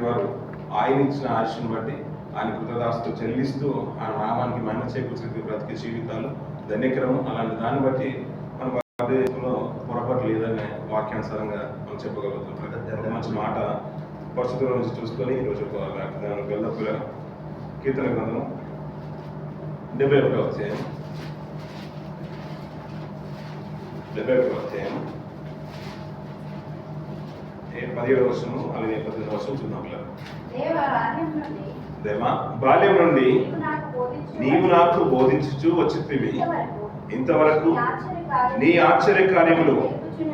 వారు ఆయన ఇచ్చిన ఆయుష్ని బట్టి ఆయన కృతదాస్తులు చెల్లిస్తూ ఆయన నామానికి మహిమ చేకూర్చి బ్రతికే జీవితాలు ధన్యకరము. అలాంటి దాన్ని బట్టి మన భారతదేశంలో పొరపాటు లేదనే వాక్యానుసారంగా మనం చెప్పగలుగుతాం. మంచి మాట పరిస్థితుల నుంచి చూసుకొని ఈరోజు వెళ్దప్పుల కీర్తన గ్రంథం 71వ అధ్యాయం 17వ వర్షము అలాగే 18వ వర్షం చూద్దాం. దేవా, బాల్యం నుండి నీవు నాకు బోధించుచూ వచ్చితివి, ఇంతవరకు నీ ఆశ్చర్య కార్యములు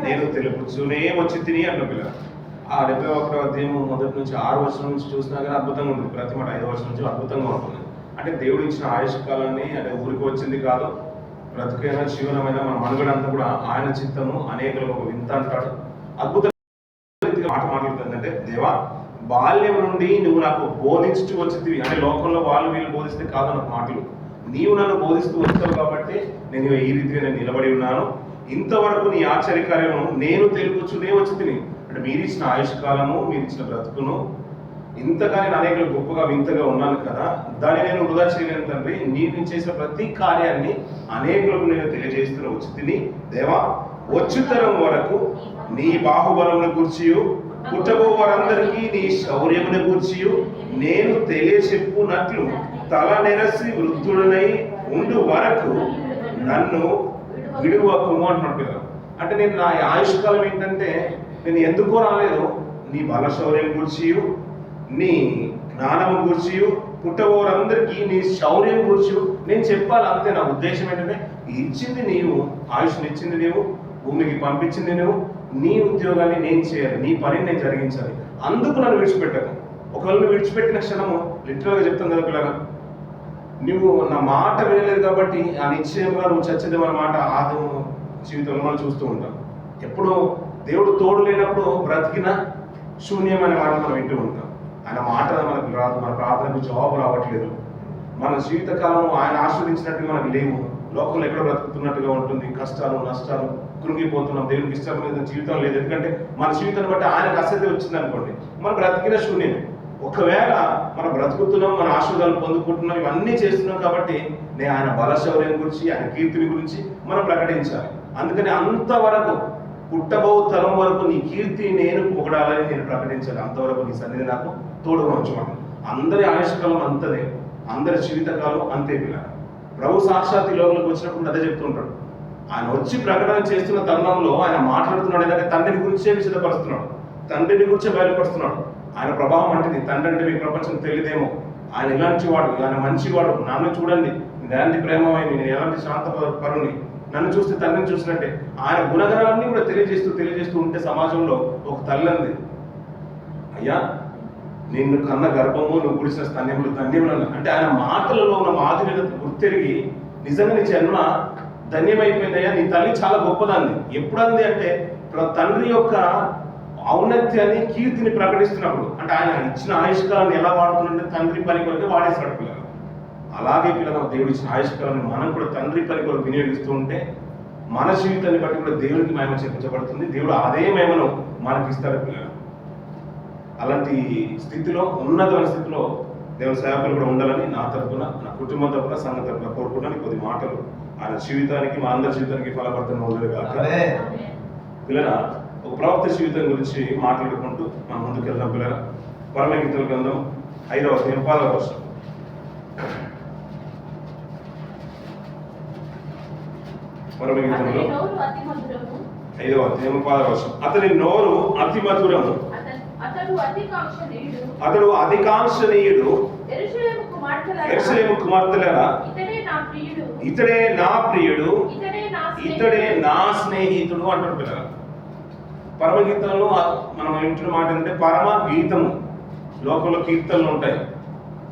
నేను తెలుపుతూనే వచ్చి తిని అన్న పిల్ల. ఆ 71వ అధ్యాయం మొదటి నుంచి 6వ వర్షం నుంచి చూసినా కానీ అద్భుతంగా ఉంటుంది. ప్రతి మాట 5వ వర్షం నుంచి అద్భుతంగా ఉంటుంది. అంటే దేవుడు ఇచ్చిన ఆయుష్ కాలాన్ని అంటే ఊరికి వచ్చింది కాదు, బ్రతుకైన జీవనమైన మన మనుగడంతా కూడా ఆయన చిత్తము అనేకులకు ఒక వింత అంటాడు. అద్భుత మాట మాట్లాడుతుందంటే, దేవా బాల్యం నుండి నువ్వు నాకు బోధించుతూ వచ్చింది. అంటే లోకంలో వాళ్ళు వీళ్ళు బోధిస్తే కాదు నాకు మాటలు, నీవు నన్ను బోధిస్తూ వచ్చావు కాబట్టి నేను ఈ రీతిగా నేను నిలబడి ఉన్నాను. ఇంతవరకు నీ ఆశ్చర్యకార్యము నేను తెలుపుతూనే వచ్చి తిని. అంటే మీరు ఇచ్చిన ఆయుష్ కాలము, మీరు ఇచ్చిన బ్రతుకును ఇంతగా నేను అనేకలు గొప్పగా వింతగా ఉన్నాను కదా, దాన్ని నేను వృధా చేయలేను తండ్రి. నేను చేసిన ప్రతి కార్యాన్ని అనేకులకు నేను తెలియజేస్తున్న వచ్చి తిని. దేవా, వచ్చుతరం వరకు నీ బాహుబలమును గూర్చియు పుట్టబో వారందరికీ నీ శౌర్యమును గూర్చియు నేను తెలియచెప్పునట్లు తల నెరసి వృద్ధుడనై ఉండు వరకు నన్ను విడువకుము అంటున్నాడు కదా. అంటే నేను నా ఆయుష్కాలం ఏంటంటే నేను ఎందుకో రాలేదు, నీ బల శౌర్యం గూర్చియు నీ జ్ఞానము గూర్చియు పుట్టబోరందరికీ నీ శౌర్యం గూర్చి నేను చెప్పాలి అంతే. నా ఉద్దేశం ఏంటంటే ఇచ్చింది నీవు, ఆయుష్ని ఇచ్చింది నీవు, భూమికి పంపించింది నువ్వు, నీ ఉద్యోగాన్ని నేను చేయాలి, నీ పనిని నేను జరిగించాలి. అందుకు నన్ను విడిచిపెట్టకు. ఒకవేళ నువ్వు విడిచిపెట్టిన క్షణము లిటరల్గా చెప్తాను కదా పిల్లగా, నువ్వు నా మాట వినలేదు కాబట్టి ఆ నిశ్చయంగా నువ్వు చచ్చేదేమన్న మాట ఆది జీవితంలో మనం చూస్తూ ఉంటాం. ఎప్పుడు దేవుడు తోడు లేనప్పుడు బ్రతికిన శూన్యమైన మాట మనం వింటూ ఉంటాం. ఆయన మాట మనకు రాదు, మన ప్రార్థనకు జవాబు రావట్లేదు, మన జీవితకాలం ఆయన ఆస్వాదించినట్టుగా మనకు లేవు, లోకంలో ఎక్కడ బ్రతుకుతున్నట్టుగా ఉంటుంది, కష్టాలు నష్టాలు, కృంగిపోతున్నాం, దేవునికి ఇష్టమైన జీవితం లేదు. ఎందుకంటే మన జీవితాన్ని బట్టి ఆయనకు అసహ్యత వచ్చింది అనుకోండి, మనం బ్రతికిన శూన్యం. ఒకవేళ మనం బ్రతుకుతున్నాం, మన ఆశీర్వాదాలు పొందుకుంటున్నాం, ఇవన్నీ చేస్తున్నాం కాబట్టి నేను ఆయన బలశౌర్యం గురించి, ఆయన కీర్తిని గురించి మనం ప్రకటించాలి. అందుకని అంతవరకు పుట్టబో తరం వరకు నీ కీర్తి నేను పొగడాలని నేను ప్రకటించాలి. అంతవరకు నీ సన్నిధి నాకు తోడుగా ఉంచమని. అందరి ఆయుష్కాలం అంతదే, అందరి జీవితకాలం అంతే పిల్లలు. ప్రభు సాక్షాత్ ఈ లోకంలోకి వచ్చినప్పుడు అదే చెప్తుంటాడు. ఆయన వచ్చి ప్రకటన చేస్తున్న తరుణంలో ఆయన మాట్లాడుతున్నాడు ఏంటంటే తండ్రిని గురించే విషదపరుస్తున్నాడు, తండ్రిని గురించే బయలుపరుస్తున్నాడు. ఆయన ప్రభావం అంటేది తండ్రి అంటే మీ ప్రపంచం తెలియదేమో, ఆయన ఇలాంటి వాడు, ఆయన మంచివాడు, నన్ను చూడండి నేను ఎలాంటి ప్రేమమైన, నేను ఎలాంటి శాంత పరుని, నన్ను చూస్తే తండ్రిని చూసినట్టే. ఆయన గుణగణాలన్నీ కూడా తెలియజేస్తూ ఉంటే సమాజంలో ఒక తల్లంది, అయ్యా నిన్ను కన్న గర్భము, నువ్వు గుడిసిన స్తన్యములు ధన్యములు అంటే ఆయన మాటలలో ఉన్న మాధుర్యత గుర్తెరిగి నిజంగా నీ జన్మ ధన్యమైపోయిందయ్యా, నీ తల్లి చాలా గొప్పదంది. ఎప్పుడంది అంటే తండ్రి యొక్క ఔన్నత్యాన్ని కీర్తిని ప్రకటిస్తున్నప్పుడు. అంటే ఆయన ఇచ్చిన ఆయుష్కాలాన్ని ఎలా వాడుతుందంటే తండ్రి పని కొరకే వాడేస్తాడు పిల్లలు. అలాగే పిల్లలు దేవుడు ఇచ్చిన ఆయుష్కాలాన్ని మనం కూడా తండ్రి పని కొరకు వినియోగిస్తూ ఉంటే మన జీవితాన్ని బట్టి కూడా దేవుడికి మహిమ చేర్చబడుతుంది, దేవుడు అదే మహిమను మనకి ఇస్తాడు పిల్లలు. అలాంటి స్థితిలో, ఉన్నతమైన స్థితిలో దేవుని సేవకులు కూడా ఉండాలని నా తరఫున, నా కుటుంబం తరఫున, సంఘ తరఫున కోరుకుంటాను. కొద్ది మాటలు ఆయన జీవితానికి, మా అందరి జీవితానికి ఫలభరితంగా ఉండదు కాక పిల్లల ఒక ప్రవక్త జీవితం గురించి మాట్లాడుకుంటూ మనం ముందుకు వెళ్దాం పిల్లల. పరమగీతుల గ్రంథం 5వ అధ్యాయం 10వ వర్షం. పరమగీతంలో 5వ అధ్యాయం 10వ వర్షం. అతని నోరు అతి మధురము, అతడు అధికాంక్షణీయుడు, యెరూషలేము కుమార్తెలారా ఇతడే నా ప్రియుడు, ఇతడే నా స్నేహితుడు అంటాడు పిల్లల. పరమగీతంలో మనం వింటున్న మాట ఏంటంటే పరమ గీతము. లోకంలో కీర్తనలు ఉంటాయి,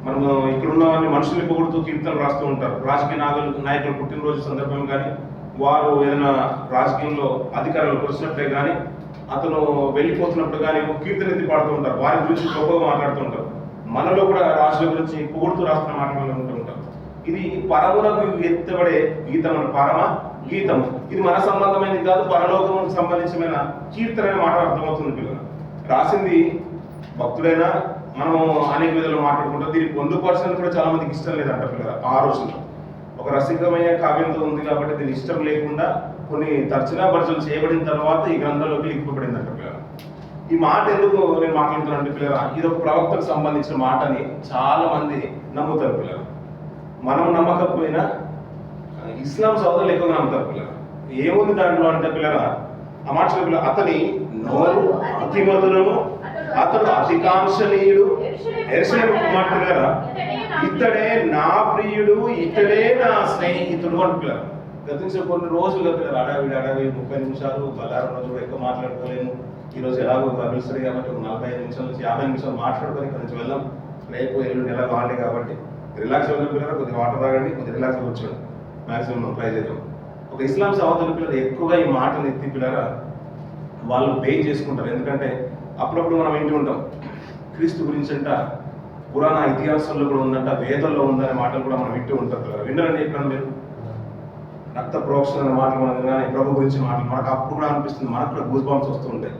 మనము ఇక్కడున్న మనుషుల్ని పొగుడుతూ కీర్తనలు రాస్తూ ఉంటారు. రాజకీయ నాయకులు పుట్టినరోజు సందర్భం కానీ, వారు ఏదైనా రాజకీయంలో అధికారంలోకి వచ్చినప్పుడే కానీ, అతను వెళ్ళిపోతున్నప్పుడు కానీ కీర్తన ఎత్తి పాడుతూ ఉంటారు, వారి గురించి గొప్పగా మాట్లాడుతూ ఉంటారు. మనలో కూడా రాజుల గురించి పొగుడుతూ రాస్తున్న మాటలు ఉంటూ ఉంటారు. ఇది పరములకు ఎత్తబడే గీతం, పరమ గీతము. ఇది మన సంబంధమైనది కాదు, పరలోకముకు సంబంధించిన కీర్తన అనే మాట అర్థమవుతుంది పిల్లలు. రాసింది భక్తుడైనా మనం అనేక విధాలు మాట్లాడుకుంటాం. దీన్ని పొందుపరచడం కూడా చాలా మందికి ఇష్టం లేదంట పిల్లలు. ఆ రోజుల్లో ఒక రసికమైన కావ్యంతో ఉంది కాబట్టి దీని ఇష్టం లేకుండా కొన్ని తర్జనాభర్జనలు చేయబడిన తర్వాత ఈ గ్రంథంలోకి లిఖింపబడిందంట పిల్లలు. ఈ మాట ఎందుకు నేను మాట్లాడుతున్నానంటే పిల్లల, ఇది ఒక ప్రవక్తకు సంబంధించిన మాట అని చాలా మంది నమ్ముతారు పిల్లలు. మనం నమ్మకపోయినా ఇస్లాం సోదరులు ఎక్కువగా నమ్ముతారు పిల్లలు. ఏముంది దాంట్లో అంటే పిల్లల, ఆ మాట పిల్లలు, అతని నోరు అతి మధురము, అతడు అతికాంక్షణీయుడు, యెరూషలేము కుమార్తె గారా, ఇతడే నా ప్రియుడు, ఇతడే నా స్నేహితుడు అంటున్నారు. గతించిన కొన్ని రోజులు పిల్లలు అడావిడి 30 నిమిషాలు బలారం రోజు ఎక్కువ మాట్లాడుకోలేము. ఈరోజు ఎలాగో కలుస్తుంది కాబట్టి ఒక 45 నిమిషాల నుంచి 50 నిమిషాలు మాట్లాడుకొని ఇక్కడ నుంచి వెళ్దాం. రేపు ఎల్లుండి ఎలా వాడే కాబట్టి రిలాక్స్ అవ్వడం పిల్లలు, కొద్దిగా వాటర్ తాగండి, కొద్దిగా రిలాక్స్ కూర్చోండి, మ్యాక్సిమం ట్రై చేద్దాం. ఒక ఇస్లాం సహోదరుల పిల్లలు ఎక్కువగా ఈ మాటలు ఎత్తి పిల్లల వాళ్ళు పే చేసుకుంటారు. ఎందుకంటే అప్పుడప్పుడు మనం వింటూ ఉంటాం క్రీస్తు గురించి అంట పురాణ ఇతిహాసాల్లో కూడా ఉందంట, వేదల్లో ఉందనే మాటలు కూడా మనం వింటూ ఉంటాం పిల్లలు. విన్నారండి ఎప్పుడన్నా మీరు? రక్త ప్రోక్షణ అనే మాటలు మనం కానీ ప్రభు గురించి మాటలు మనకు అప్పుడు కూడా అనిపిస్తుంది, మనకు కూడా గూస్ బాంబ్స్ వస్తూ ఉంటాయి.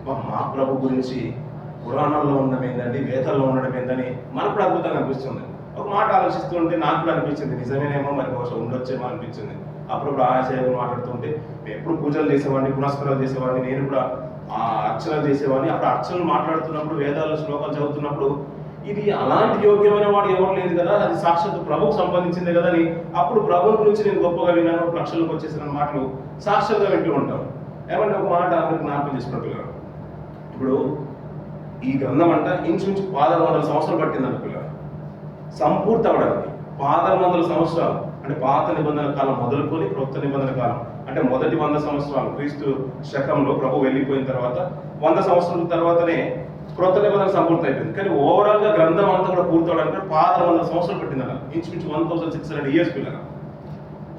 మా ప్రభు గురించి పురాణాల్లో ఉండడం ఏంటండి, వేదాల్లో ఉండడం ఏంటని మనకు కూడా అద్భుతంగా అనిపిస్తుంది. ఒక మాట ఆలోచిస్తూ ఉంటే నాకు కూడా అనిపించింది, నిజమేనేమో మరి బహుశా ఉండొచ్చేమో అనిపించింది. అప్పుడప్పుడు ఆశయాలు మాట్లాడుతుంటే ఎప్పుడు పూజలు చేసేవాడిని, పునస్కారాలు చేసేవాడిని, నేను కూడా అర్చనలు చేసేవాడిని. అప్పుడు అర్చనలు మాట్లాడుతున్నప్పుడు, వేదాలు శ్లోకాలు చదువుతున్నప్పుడు ఇది అలాంటి యోగ్యమైన వాడు ఎవరు లేదు కదా, అది సాక్షాత్ ప్రభుకు సంబంధించిందే కదా అని అప్పుడు ప్రభు గురించి నేను గొప్పగా విన్నాను, లక్షలకు వచ్చేసిన మాటలు సాక్షాత్గా వింటూ ఉంటాం. ఏమంటే ఒక మాట అందరికి జ్ఞాపకం చేసుకున్న ఇప్పుడు ఈ గ్రంథం అంట ఇంచుమించు 1100 సంవత్సరాలు పట్టిందంట పిల్లలు సంపూర్తి అవడానికి. 1100 సంవత్సరాలు అంటే పాత నిబంధన కాలం మొదలుకొని క్రొత్త నిబంధన కాలం అంటే మొదటి 100 సంవత్సరాలు క్రీస్తు శకంలో ప్రభు వెళ్ళిపోయిన తర్వాత 100 సంవత్సరాల తర్వాతనే క్రొత్త నిబంధన సంపూర్తి అయిపోయింది. కానీ ఓవరాల్ గా గ్రంథం అంతా కూడా పూర్తవడానికి 1100 సంవత్సరాలు పట్టిందన్న, ఇంచుమించు 1600 ఇయర్స్ పిల్లలు.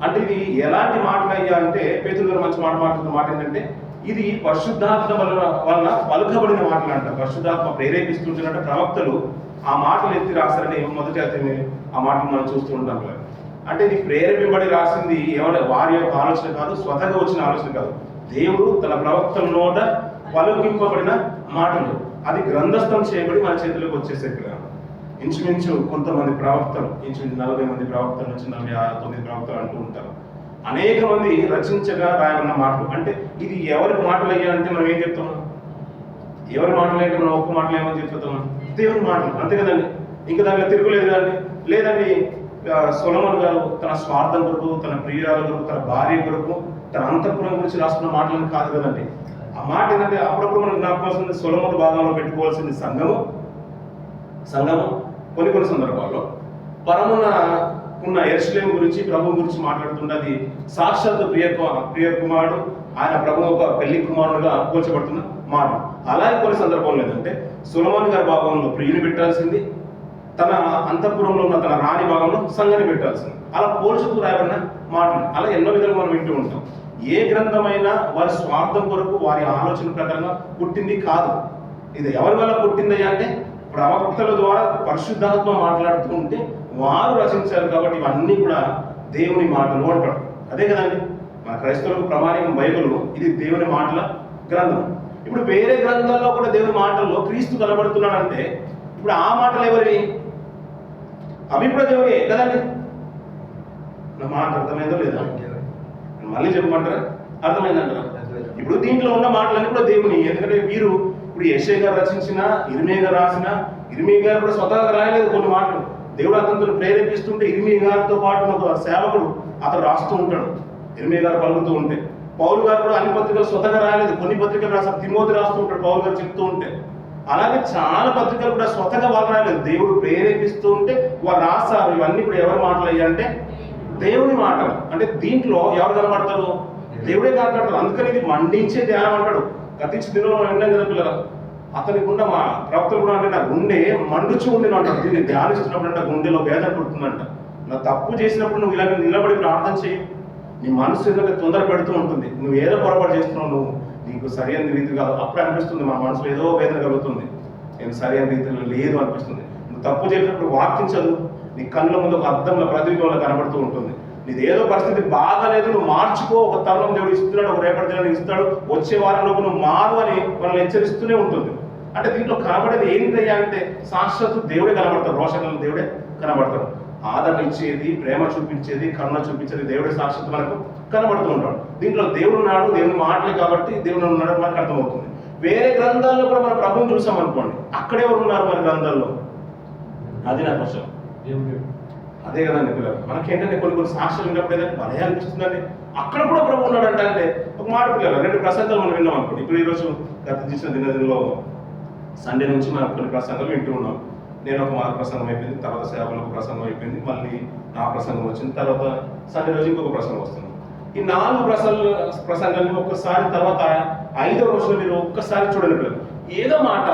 అంటే ఇది ఎలాంటి మాటలు అయ్యా అంటే, పేతురు గారు మంచి మాట్లాడుతున్న మాట ఏంటంటే ఇది పరిశుద్ధాత్మ వలన పలుకబడిన మాటలు అంట. పరిశుద్ధాత్మ ప్రేరేపిస్తుంటున్నట్టు ప్రవక్తలు ఆ మాటలు ఎత్తి రాస్తారని మొదటి అతని ఆ మాటలు మనం చూస్తూ ఉంటాం. అంటే ఇది ప్రేరేపింపబడి రాసింది ఎవరి వారి యొక్క ఆలోచన కాదు, స్వతగా వచ్చిన ఆలోచన కాదు. దేవుడు తన ప్రవక్తల నోట పలుకింపబడిన మాటలు అది గ్రంథస్థం చేయబడి మన చేతులకు వచ్చేసరికి ఇంచుమించు కొంతమంది ప్రవక్తలు, ఇంచుమించు 40 మంది ప్రవక్తల నుంచి 49 ప్రవక్తలు అంటూ ఉంటారు. అనేక మంది రచించగా రాయబడిన మాటలు. అంటే ఇది ఎవరికి మాటలు అయ్యా అంటే మనం ఏం చెప్తున్నాం? ఎవరి మాటలు అయితే మనం ఒక్క మాటలు ఏమని చెప్తున్నాం? దేవుని మాటలు, అంతే కదండి. ఇంకా దాంట్లో తిరుగులేదు కదండి. లేదండి సొలొమోను గారు తన స్వార్థం కొరకు, తన ప్రియురాల కొరకు, తన భార్య కొరకు, తన అంతఃపురం గురించి రాసుకున్న మాటలను కాదు కదండి. ఆ మాట ఏంటంటే అప్పుడప్పుడు మనం జ్ఞాపకాల్సింది సొలొమోను భాగంలో పెట్టుకోవాల్సింది సంఘము కొన్ని సందర్భాల్లో పరమున ఉన్న యెరూషలేము గురించి ప్రభు గురించి మాట్లాడుతుంటే అది సాక్షాత్ ప్రియ కుమారుడు, ఆయన ప్రభు ఒక పెళ్లి కుమారుడుగా పోల్చబడుతున్న మాట. అలాగే కొన్ని సందర్భంలో ఏంటంటే సొలొమోను గారి భాగంలో ప్రియుని పెట్టాల్సింది, తన అంతఃపురంలో ఉన్న తన రాణి భాగంలో సంఘాన్ని పెట్టాల్సింది. అలా పోల్చుతూ రాయబడిన మాటలు అలా ఎన్నో విధాలుగా మనం వింటూ ఉంటాం. ఏ గ్రంథమైనా వారి స్వార్థం కొరకు వారి ఆలోచన ప్రకారంగా పుట్టింది కాదు. ఇది ఎవరి వల్ల పుట్టింది అంటే ప్రవక్తల ద్వారా పరిశుద్ధాత్మ మాట్లాడుతూ ఉంటే వారు రచించారు. కాబట్టి ఇవన్నీ కూడా దేవుని మాటలు అంటాడు. అదే కదండి మన క్రైస్తవులకు ప్రమాణికం బైబిల్, ఇది దేవుని మాటల గ్రంథం. ఇప్పుడు వేరే గ్రంథాల్లో కూడా దేవుని మాటల్లో క్రీస్తు కనబడుతున్నాడంటే ఇప్పుడు ఆ మాటలు ఎవరివి? అవి కూడా దేవుని కదండి. నా మాట అర్థమైందో లేదా? మళ్ళీ చెప్పమంటారా? అర్థమైందంటారా? ఇప్పుడు దీంట్లో ఉన్న మాటలన్నీ కూడా దేవుని. ఎందుకంటే వీరు ఇప్పుడు యెషయా గారు రచించిన, ఇర్మీయా గారు రాసిన, ఇర్మీయా గారు కూడా స్వతహాగా రాయలేదు కొన్ని మాటలు. దేవుడు అతను ప్రేరేపిస్తుంటే ఇర్మీయా గారితో పాటు ఒక సేవకుడు అతను రాస్తూ ఉంటాడు. ఇర్మీయా గారు పలుకుతూ ఉంటే పౌలు గారు కూడా అన్ని పత్రికలు స్వతహాగా రాయలేదు, కొన్ని పత్రికలు రాస్తారు. తిమోతి రాస్తూ ఉంటాడు పౌలు గారు చెప్తూ ఉంటే. అలాగే చాలా పత్రికలు కూడా స్వతహాగా వాళ్ళు రాయలేదు, దేవుడు ప్రేరేపిస్తూ ఉంటే వారు రాస్తారు. ఇవన్నీ కూడా ఎవరి మాటలు అయ్యంటే దేవుని మాటలు. అంటే దీంట్లో ఎవరు కనబడతారు? దేవుడే కనబడతారు. అందుకని ఇది మండించే ధ్యానం అంటాడు. గతించి దినంలో విన్నాం కదా పిల్లలు, అతనికి ఉన్న మా ప్రవక్తలు కూడా అంటే నా గుండె మండుచు ఉండి అంటారు. దీన్ని ధ్యానిస్తున్నప్పుడు అంటే గుండెలో వేదన పుడుతుందంట. నా తప్పు చేసినప్పుడు నువ్వు ఇలా నిలబడి ప్రార్థన చేయి, నీ మనసు ఏంటంటే తొందర పెడుతూ ఉంటుంది. నువ్వు ఏదో పొరపాటు చేస్తున్నావు, నువ్వు నీకు సరైన రీతి కాదు. అప్పుడు అనిపిస్తుంది మా మనసులో ఏదో వేదన కలుగుతుంది, నేను సరైన రీతిలో లేదు అనిపిస్తుంది. నువ్వు తప్పు చేసినప్పుడు వాక్యం చదువు, నీ కళ్ళ ముందు ఒక అద్దంలో ప్రతిబింబంలో కనబడుతూ ఉంటుంది. నీది ఏదో పరిస్థితి బాగాలేదు, నువ్వు మార్చుకో, ఒక తరుణం దేవుడు ఇస్తున్నాడు, ఒక రేపటి దినాన్ని ఇస్తాడు, వచ్చే వారంలో నువ్వు మారు అని మనల్ని హెచ్చరిస్తూనే ఉంటుంది. అంటే దీంట్లో కనబడేది ఏంటయ్యా అంటే సాక్షాత్తు దేవుడే కనబడతాడు, రోషన్లో దేవుడే కనబడతాడు. ఆదరణ ఇచ్చేది, ప్రేమ చూపించేది, కరుణ చూపించేది దేవుడే సాక్షాత్తు మనకు కనబడుతూ ఉంటాడు. దీంట్లో దేవుడు ఉన్నాడు, దేవుని మాటలే కాబట్టి దేవుడు ఉన్నాడు మనకు అర్థమవుతుంది. వేరే గ్రంథాల్లో కూడా మన ప్రభువుని చూసాం అనుకోండి, అక్కడే ఎవరు ఉన్నారు మన గ్రంథాల్లో? అది నా క్వశ్చన్. అదే కదండి పిల్లలు, మనకేంటంటే కొన్ని సాక్ష్యాలు విన్నప్పుడు ఏదంటే భలే అనిపిస్తుందండి, అక్కడ కూడా ప్రభు ఉన్నాడు అంటే ఒక మాట పిల్లలు 2 ప్రసంగాలు మనం విన్నాం అనుకోండి. ఇప్పుడు ఈరోజు గత చేసిన దినదిలో సండే నుంచి మనం కొన్ని ప్రసంగాలు వింటూ ఉన్నాం. నేను ఒక మార్గ ప్రసంగం అయిపోయింది, తర్వాత సేవలో ఒక ప్రసంగం అయిపోయింది, మళ్ళీ నా ప్రసంగం వచ్చింది, తర్వాత సండే రోజు ఇంకొక ప్రసంగం వస్తుంది. ఈ 4 ప్రసంగాన్ని ఒక్కసారి తర్వాత 5వ రోజున మీరు ఒక్కసారి చూడండి పిల్లలు, ఏదో మాట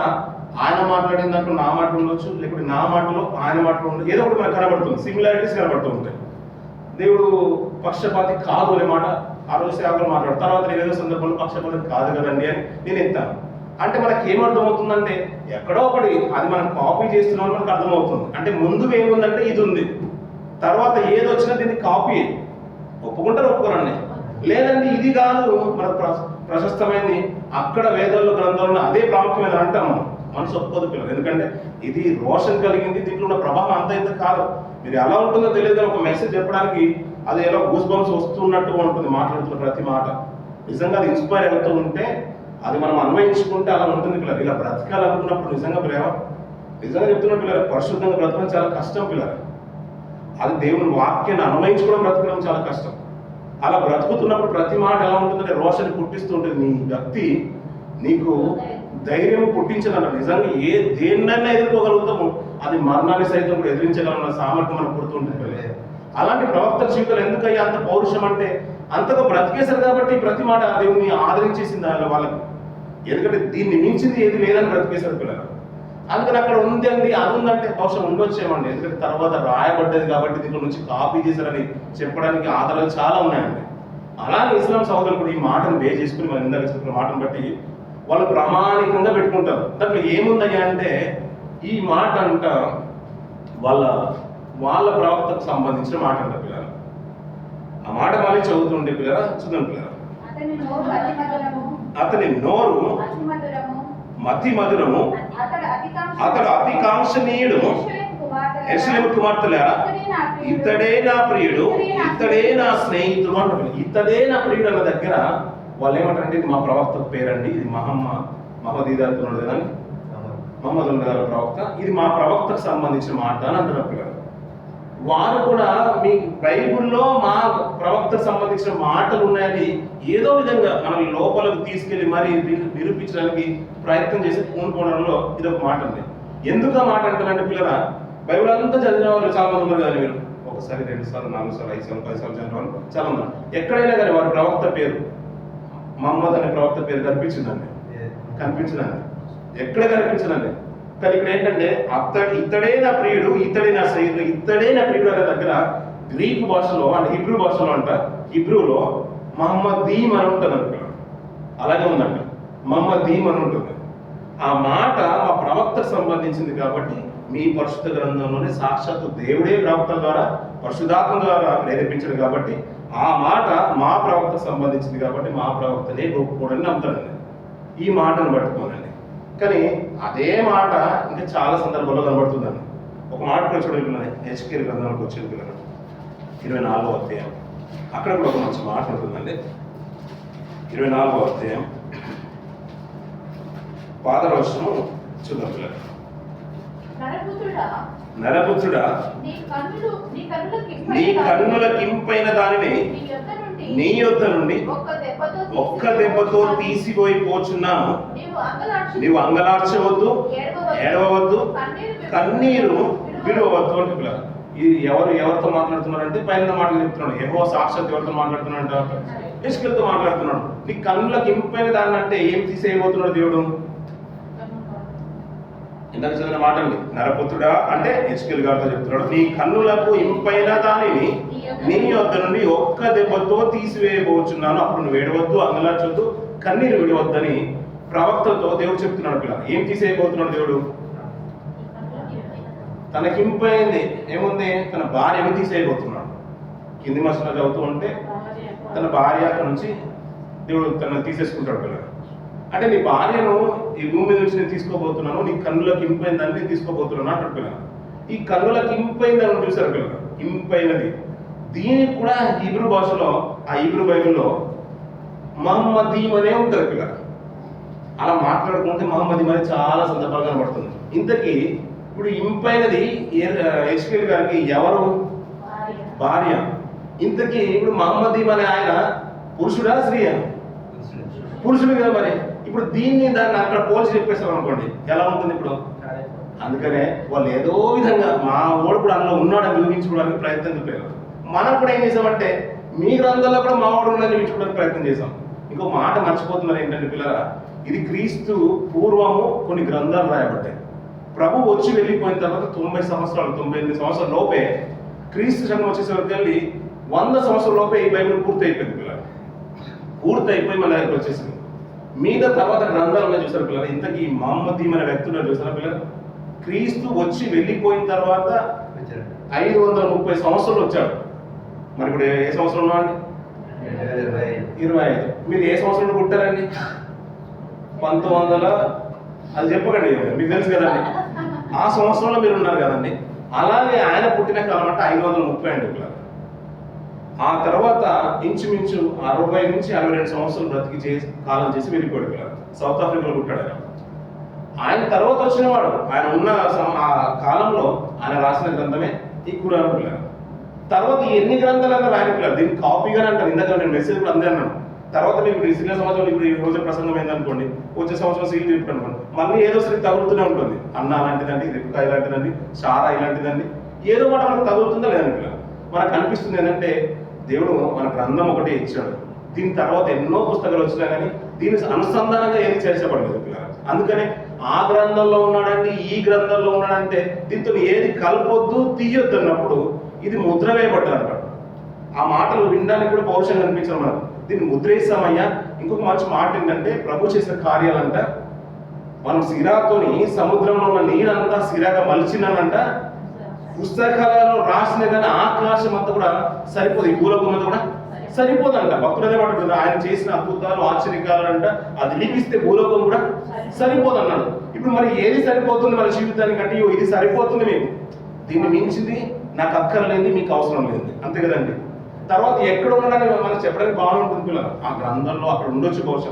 ఆయన మాట్లాడిన దాంట్లో నా మాట ఉండొచ్చు, లేకపోతే నా మాటలో ఆయన మాటలో ఉండదు, ఏదో ఒకటి మనకు కనబడుతుంది, సిమిలారిటీస్ కనబడుతూ ఉంటాయి. దేవుడు పక్షపాతి కాదు అనే మాట ఆ రోజు సేవకులు మాట్లాడు, తర్వాత నేను ఏదో సందర్భంలో పక్షపాతి కాదు కదండి అని నేను ఎత్తాను. అంటే మనకి ఏమర్థమవుతుందంటే ఎక్కడో ఒకటి అది మనం కాపీ చేస్తున్నామని మనకు అర్థమవుతుంది. అంటే ముందు ఏముందంటే ఇది ఉంది, తర్వాత ఏది వచ్చినా దీన్ని కాపీ ఒప్పుకుంటారు, ఒప్పుకోరండి. లేదండి ఇది కాదు మనకు ప్రశస్తమైంది, అక్కడ వేదాల్లో గ్రంథంలో అదే ప్రాముఖ్యమైన అంటాము, మనసు ఒప్పుకోదు పిల్లలు. ఎందుకంటే ఇది రోషన్ కలిగింది, దీంట్లో ఉన్న ప్రభావం అంత ఇంత కాదు. మీరు ఎలా ఉంటుందో తెలియదు కానీ ఒక మెసేజ్ చెప్పడానికి అది ఎలా గూస్ బంప్స్ వస్తున్నట్టుగా ఉంటుంది, మాట్లాడుతున్న ప్రతి మాట. నిజంగా అది ఇన్స్పైర్ అవుతూ ఉంటే అది మనం అన్వయించుకుంటే అలా ఉంటుంది పిల్లలు. ఇలా బ్రతకాలనుకున్నప్పుడు నిజంగా చెప్తున్న పిల్లలు, పరిశుద్ధంగా బ్రతకడం చాలా కష్టం పిల్లలు. అది దేవుని వాక్యాన్ని అన్వయించుకోవడం, బ్రతకడం చాలా కష్టం. అలా బ్రతుకుతున్నప్పుడు ప్రతి మాట ఎలా ఉంటుందంటే రోషని పుట్టిస్తూ ఉంటుంది. నీ భక్తి నీకు ధైర్యం పుట్టించదన్న, నిజంగా దేన్నైనా ఎదుర్కోగలుగుతాము, అది మరణాన్ని సైతం కూడా ఎదిరించగలన్న సామర్థ్యం మనకు పుడుతుంటుంది. అలాంటి ప్రవక్త జీవితాలు ఎందుకయ్యా అంత పౌరుషం అంటే అంతగా బ్రతికేశారు కాబట్టి ప్రతి మాట దేవుని ఆదరించేసింది వాళ్ళకి. ఎందుకంటే దీన్ని మించింది ఏది లేదని బ్రతికేశారు పిల్లలు. అందుకని అక్కడ ఉందండి, అది ఉందంటే బహుశా ఉండొచ్చేమండి, ఎందుకంటే తర్వాత రాయబడ్డది కాబట్టి దీంట్లో నుంచి కాపీ చేశారని చెప్పడానికి ఆధారాలు చాలా ఉన్నాయండి. అలాగే ఇస్లాం సోదరులు కూడా ఈ మాటను బేస్ చేసుకుని మనం ఇందాక చెప్పిన మాటను బట్టి వాళ్ళు ప్రామాణికంగా పెట్టుకుంటారు. దాంట్లో ఏముందయ్యా అంటే ఈ మాట అంట వాళ్ళ ప్రవక్తకు సంబంధించిన మాట అంట పిల్లలు. ఆ మాట మళ్ళీ చదువుతుండే పిల్లరా, చూద్దాం పిల్లరా. అతని నోరు మతి మధురము, అతడు అతి కాంక్షణీయుడు, యెరూషలేము కుమార్తెలారా ఇతడే నా ప్రియుడు, ఇతడే నా స్నేహితుడు అంటారు. ఇతడే నా ప్రియుడు అన్న దగ్గర వాళ్ళు ఏమంటారంటే ఇది మా ప్రవక్త పేరండి, ఇది మహమ్మద్ ఇదాతున్నాడు కదా, మహమ్మద్ గారి ప్రవక్త, ఇది మా ప్రవక్తకు సంబంధించిన మాట అని అంటున్నారు పిల్లలు. వారు కూడా మీ బైబుల్లో మా ప్రవక్తకు సంబంధించిన మాటలు ఉన్నాయని ఏదో విధంగా మన లోపలకు తీసుకెళ్లి మరి నిరూపించడానికి ప్రయత్నం చేసి పూనుకోవడంలో ఇది ఒక మాట ఉంది. ఎందుకు ఆ మాట అంటారంటే పిల్లల, బైబిల్ అంతా చదివిన వాళ్ళు చాలా మంది ఉన్నారు కదా, మీరు 1 సారి 2 సార్లు 4 సార్లు 5 సార్లు 10 సార్లు చదివిన వాళ్ళు చాలా మంది. ఎక్కడైనా కానీ వారి ప్రవక్త పేరు మహమ్మద్ అనే ప్రవక్త పేరు కనిపించిందండి? ఎక్కడ కనిపించదండి. కానీ ఇక్కడ ఏంటంటే ఇతడే నా ప్రియుడు, ఇతడే నా స్నేహితుడు, ఇతడే నా ప్రియుడు అనే దగ్గర గ్రీకు భాషలో అంటే హిబ్రూ భాషలో హిబ్రూలో మహమ్మదీం అని ఉంటుంది అంట. అలాగే ఉందంట, మహమ్మదీం అని ఉంటుంది. ఆ మాట మా ప్రవక్తకు సంబంధించింది కాబట్టి మీ పరిశుద్ధ గ్రంథంలోనే సాక్షాత్తు దేవుడే ప్రవక్త ద్వారా పరిశుద్ధాత్మ ద్వారా ప్రేరేపించాడు కాబట్టి ఆ మాట మా ప్రవక్తకు సంబంధించింది కాబట్టి మా ప్రవక్తనే గొప్పకూడని నమ్ముతాడండి. ఈ మాటను పట్టుకోనండి. కానీ అదే మాట ఇంకా చాలా సందర్భాల్లో కనబడుతుందండి. ఒక మాట కూడా చూడండి, హెచ్కేల్ గ్రంథంలోకి వచ్చిన పిల్లలు 24వ అధ్యాయం, అక్కడ కూడా ఒక మంచి మాట ఉంటుందండి. 24వ అధ్యాయం పాదవచనం చూద్దాం పిల్లలు. నరపుత్రుడా, నీ కన్నులకింపైన దానిని నీ యొద్ద నుండి ఒక్క దెబ్బతో తీసిపోయిపోచున్నాను. నీవు అంగలార్చవద్దు, ఏడవద్దు, కన్నీరు విడవద్దు అంటే పిల్లలు. ఇది ఎవరితో మాట్లాడుతున్నారంటే పైన మాటలు చెప్తున్నాడు. యెహోవా సాక్షాత్ ఎవరితో మాట్లాడుతున్నాడు? యెహెజ్కేలుతో మాట్లాడుతున్నాడు. నీ కన్నులకు ఇంపైన దాన్ని అంటే ఏం తీసేయబోతున్నాడు దేవుడు? ఇందాక చదివిన మాట అండి, నరపుత్రుడా అంటే యెహెజ్కేలు గారితో చెప్తున్నాడు, నీ కన్నులకు ఇంపైన దానిని నీ యొద్ద నుండి ఒక్క దెబ్బతో తీసివేయబోచున్నాను. అప్పుడు నువ్వు ఏడవద్దు, అంగలార్చొద్దు, కన్నీరు విడవద్దని ప్రవక్తతో దేవుడు చెప్తున్నాడు. పిల్లలు ఏం తీసేయబోతున్నాడు దేవుడు? తనకింపైంది ఏముంది? తన భార్యను తీసేయబోతున్నాడు. కింది మసలు చదువుతూ ఉంటే తన భార్య నుంచి దేవుడు తనను తీసేసుకుంటాడు పిల్లలు. అంటే నీ భార్యను ఈ భూమి మీద నుంచి నేను తీసుకోబోతున్నాను, నీ కన్నులకు ఇంపైందని నేను తీసుకోబోతున్నాను అంటారు పిల్లలు. ఈ కన్నులకు ఇంపైందని చూసారు పిల్లలు, ఇంపైనది. దీనికి కూడా హీబ్రూ భాషలో, ఆ హీబ్రూ బైబిల్లో మహమ్మదీం అనే ఉంటుంది పిల్లలు. అలా మాట్లాడుకుంటే మహమ్మదీం అనేది చాలా సందర్భాలు కనబడుతుంది. ఇంతకీ ఇప్పుడు ఇంపైనది హెచ్కేల్ గారికి ఎవరు? భార్య. ఇంతకీ ఇప్పుడు మహమ్మదీం అనే ఆయన పురుషుడా స్త్రీయా? పురుషుడు కదా. మరి ఇప్పుడు దాన్ని అక్కడ పోల్చి చెప్పేస్తాం అనుకోండి, ఎలా ఉంటుంది ఇప్పుడు? అందుకనే వాళ్ళు ఏదో విధంగా మా ఓడు కూడా అందులో ఉన్నాడని నిరూపించుకోవడానికి ప్రయత్నం చూపారు. మనం కూడా ఏం చేసామంటే మీ గ్రంథాల్లో కూడా మా ఓడు ఉన్నాడని నిరూపించుకోవడానికి ప్రయత్నం చేసాం. ఇంకో మాట మర్చిపోతున్నారు ఏంటంటే పిల్లరా, ఇది క్రీస్తు పూర్వము కొన్ని గ్రంథాలు రాయబడ్డాయి. ప్రభు వచ్చి వెళ్ళిపోయిన తర్వాత 90 సంవత్సరాలు 98 సంవత్సరాల లోపే, క్రీస్తు జన్మ వచ్చేసరికి వెళ్ళి 100 సంవత్సరాల లోపే ఈ బైబిల్ పూర్తి అయిపోయింది పిల్లలు. పూర్తి అయిపోయి మన దగ్గరికి వచ్చేసింది. మీద తర్వాత గ్రంథాలు ఉన్నాయి చూసారు పిల్లలు. ఇంతకీ మహమ్మదీం అనే వ్యక్తులు చూసారా పిల్లలు? క్రీస్తు వచ్చి వెళ్ళిపోయిన తర్వాత 530 సంవత్సరాలు వచ్చాడు. మరి ఇప్పుడు ఏ సంవత్సరంలో అండి? 25. మీరు ఏ సంవత్సరంలో పుట్టారండి? 1900 అది చెప్పకండి, మీకు తెలుసు కదండి. ఆ సంవత్సరంలో మీరు ఉన్నారు కదండి. అలాగే ఆయన పుట్టిన కాలం అంటే 530 అండి పిల్లలు. ఆ తర్వాత ఇంచుమించు 60 నుంచి 62 సంవత్సరాలు బ్రతికి కాలం చేసి వెళ్ళిపోయాడు పిల్లలు. సౌత్ ఆఫ్రికాలో పుట్టాడు ఆయన. ఆయన తర్వాత వచ్చిన వాడు, ఆయన ఉన్న ఆ కాలంలో ఆయన రాసిన గ్రంథమే ఈ ఖురాన్ పిల్లలు. తర్వాత ఎన్ని గ్రంథాలన్నా రాయని పిల్లలు, దీన్ని కాపీగానే అంటారు. ఇందాక నేను మెసేజ్ కూడా అందే అన్నాను. తర్వాత మీకు శ్రీల సంవత్సరం ఇప్పుడు ఈ రోజు ప్రసంగం ఏందనుకోండి, వచ్చే సంవత్సరం సీల్ చెప్పనుకోండి, మళ్ళీ ఏదో సరి తగులుతూనే ఉంటుంది. అన్న అలాంటిదండి, రిప్కా ఇలాంటిదండి, షారా ఇలాంటిదండి, ఏదో మాట మనకు తగులుతుందా లేదని పిల్లలు. మనకు అనిపిస్తుంది ఏంటంటే దేవుడు మన గ్రంథం ఒకటే ఇచ్చాడు, దీని తర్వాత ఎన్నో పుస్తకాలు వచ్చినా కానీ దీనికి అనుసంధానంగా ఏది చేర్చబడలేదు పిల్లలు. అందుకనే ఆ గ్రంథంలో ఉన్నాడంటే ఈ గ్రంథంలో ఉన్నాడంటే దీంతో ఏది కలపొద్దు తీయొద్దు అన్నప్పుడు ఇది ముద్ర వేయబడ్డారు అంటాడు. ఆ మాటలు వినడానికి కూడా పౌరుషంగా అనిపించడం మనకు. దీన్ని ముద్రేస్తామయ్యా. ఇంకొక మంచి మాట ఏంటంటే ప్రభు చేసిన కార్యాలంట, మనం సిరాతోని సముద్రంలో ఉన్న నీరంతా సిరాగా మలిచినానంట, పుస్తకాలలో రాసిన కానీ ఆకాశం అంతా కూడా సరిపోదు, ఈ భూలోకం అంతా కూడా సరిపోదంట. భక్తులనే పడుతుంది ఆయన చేసిన అద్భుతాలు ఆశ్చర్యకాలంట, అది లిపిస్తే భూలోకం కూడా సరిపోదన్నాడు. ఇప్పుడు మరి ఏది సరిపోతుంది మన జీవితానికి అంటే ఇది సరిపోతుంది మీకు, దీన్ని మించింది నాకు అక్కర్లేంది, మీకు అవసరం లేదు, అంతే కదండి. తర్వాత ఎక్కడ ఉన్నాడని మనకు చెప్పడానికి బాగుంటుంది పిల్లలు. ఆ గ్రంథంలో అక్కడ ఉండొచ్చు బహుశా.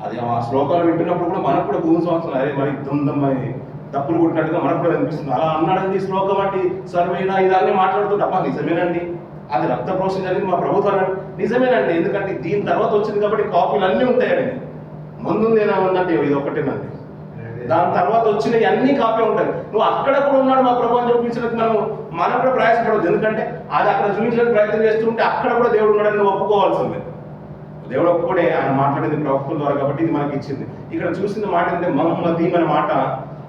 అది ఆ శ్లోకాలు వింటున్నప్పుడు కూడా మనకు కూడా భూమి సంవత్సరం అదే మరి దుందమ్మని తప్పులు కొట్టినట్టుగా మనకు కూడా అనిపిస్తుంది. అలా అన్నాడండి శ్లోకం అంటే సర్వేనా ఇదాన్ని మాట్లాడుతుంటే అబ్బా నిజమేనండి, అది రక్త ప్రోక్షణ జరిగింది మా ప్రభుత్వం నిజమేనండి. ఎందుకంటే దీని తర్వాత వచ్చింది కాబట్టి కాపీలు అన్నీ ఉంటాయండి. ముందు ఏమందంటే ఇది ఒకటేనండి, దాని తర్వాత వచ్చినవి అన్ని కాపీ ఉంటాయి. నువ్వు అక్కడ కూడా ఉన్నాడు మా ప్రభు అని చూపించడానికి మనం కూడా ప్రయాసపడవద్దు. ఎందుకంటే అది అక్కడ చూపించడానికి ప్రయత్నం చేస్తుంటే అక్కడ కూడా దేవుడు ఉన్నాడని నువ్వు ఒప్పుకోవాల్సిందే. దేవుడు ఒప్పుకోడే ఆయన మాట్లాడేది ప్రవక్తల ద్వారా కాబట్టి ఇది మనకి ఇచ్చింది. ఇక్కడ చూసిన మాట ఏంటంటే మహమ్మదీం అనే మాట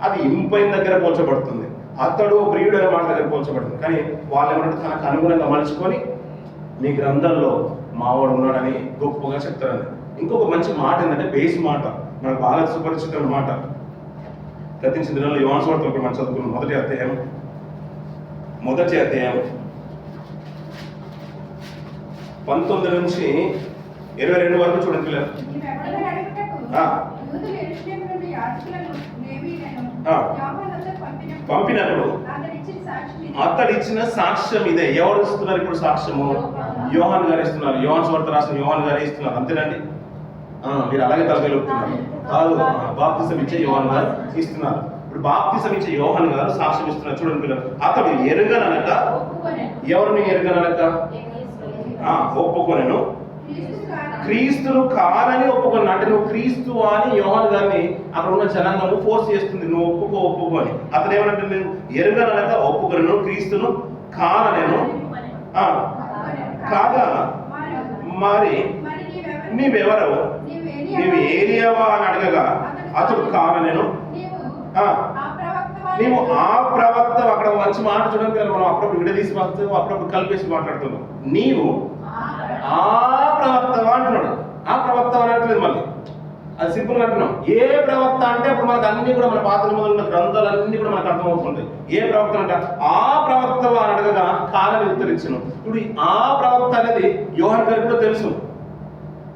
అది ఇంపైన దగ్గర పోల్చబడుతుంది, అతడు ప్రియుడు అనే మాట దగ్గర పోల్చబడుతుంది. కానీ వాళ్ళు ఏమంటే తనకు అనుగుణంగా మలుచుకొని మీ గ్రంథంలో మావాడు ఉన్నాడని గొప్పగా చెప్తారని. ఇంకొక మంచి మాట ఏంటంటే బేస్ మాట, మనకు బాగా సుపరిచితమైన మాట. గతించిన దినాల్లో యోహాను సువార్తలో కూడా మనం చదువుకున్నాం. మొదటి అధ్యాయం 19 నుంచి 22 వరకు చూడండి పిల్లలు. పంపినప్పుడు అతడు ఇచ్చిన సాక్ష్యం ఇదే. ఎవరు ఇస్తున్నారు ఇప్పుడు సాక్ష్యము? యోహాను గారు ఇస్తున్నారు. యోహాను సువార్త రాసిన యోహాను గారు ఇస్తున్నారు, అంతేనండి. మీరు అలాగే తలకెలుపుతున్నారు కాదు, బాప్తిసం ఇచ్చే యోహాను గారు ఇస్తున్నారు. ఇప్పుడు బాప్తిసం ఇచ్చే యోహాను గారు సాక్ష్యం ఇస్తున్నారు. చూడండి పిల్లలు, అతడు ఎరుగననక, ఎవరిని ఎరుగననక ఒప్పుకొనెను, క్రీస్తును కాదని ఒప్పుకొని. అంటే నువ్వు క్రీస్తు అని యోహాను గారిని అక్కడ ఉన్న జనాంగము ఫోర్స్ చేస్తుంది, నువ్వు ఒప్పుకో అని. అతను ఏమనంటే నేను ఎరుగననక ఒప్పుకొనెను, క్రీస్తును కాననేను కాగా మరి నీవెవరవు, నీవు ఏలియావా అని అడగగా అతడు కాననేను నీవు ఆ ప్రవక్త. అక్కడ మంచి మాట చూడండి, మనం అప్పుడప్పుడు విడదీసి వస్తావు, అప్పుడప్పుడు కలిపేసి మాట్లాడుతున్నావు. నీవు ఆ ప్రవక్త అంటున్నాడు. ఆ ప్రవక్త అనట్లేదు, మళ్ళీ అది సింపుల్ గా అంటున్నాం. ఏ ప్రవక్త అంటే అప్పుడు మనకు అన్ని కూడా మన పాత నిబంధనల గ్రంథాలన్నీ కూడా మనకు అర్థమవుతుంటాయి. ఏ ప్రవక్త అంటే ఆ ప్రవక్త అని అడగగా కాలని ఉత్తరించను. ఇప్పుడు ఆ ప్రవక్త అనేది యోహాను గారికి కూడా తెలుసు,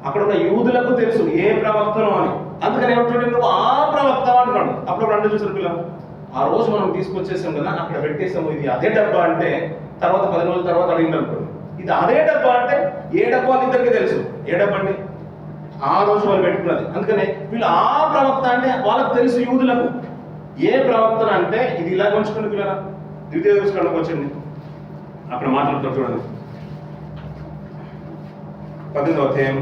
అక్కడ ఉన్న యూదులకు తెలుసు ఏ ప్రవక్తను అని. అందుకని ఏమంటాడు, నువ్వు ఆ ప్రవక్త అంటున్నాడు. అప్పుడు అంటే చూసారు పిల్లలు, ఆ రోజు మనం తీసుకొచ్చేసాం కదా, అక్కడ పెట్టేసాము, ఇది అదే డబ్బా అంటే తర్వాత 10 రోజుల తర్వాత అడిగింది అనుకోండి, ఇది అదే డబ్బా అంటే ఏ డబ్బా అని ఇద్దరికి తెలుసు. ఏ డబ్బా అండి? ఆ రోజు వాళ్ళు పెట్టుకున్నది. అందుకనే వీళ్ళు ఆ ప్రవక్త అంటే వాళ్ళకి తెలుసు యూదులకు. ఏ ప్రవక్తను అంటే ఇది ఇలా ఉంచుకోండి పిల్లరా, ద్వితీయ దృష్టికి వచ్చింది అక్కడ మాట్లాడుతూ చూడండి. 18వ అధ్యాయం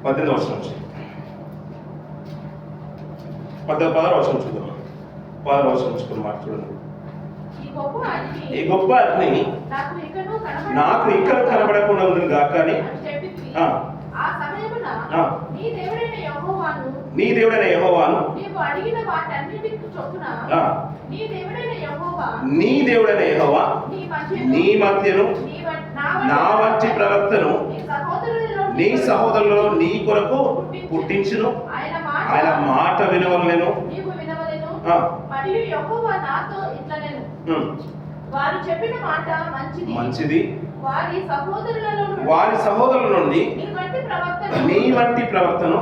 18వ వచనం నుంచి 16వ వచనం చూద్దాం. 16వ వచనం నుంచి మాట చూడండి. ఈ గొప్ప అగ్ని నాకు ఇక్కడ కనబడకుండా ఉంది గాక అని నీ దేవుడైన యెహోవాను నీ దేవుడైన యెహోవా నీ మధ్యను నా వంటి ప్రవక్తను నీ సహోదరులలో నీ కొరకు పుట్టించును, ఆయన మాట వినవలెను. మరియు యెహోవా నాతో ఇట్లనెను, వారు చెప్పిన మాట మంచిది, వారి సహోదరుల నుండి నీ వంటి ప్రవక్తను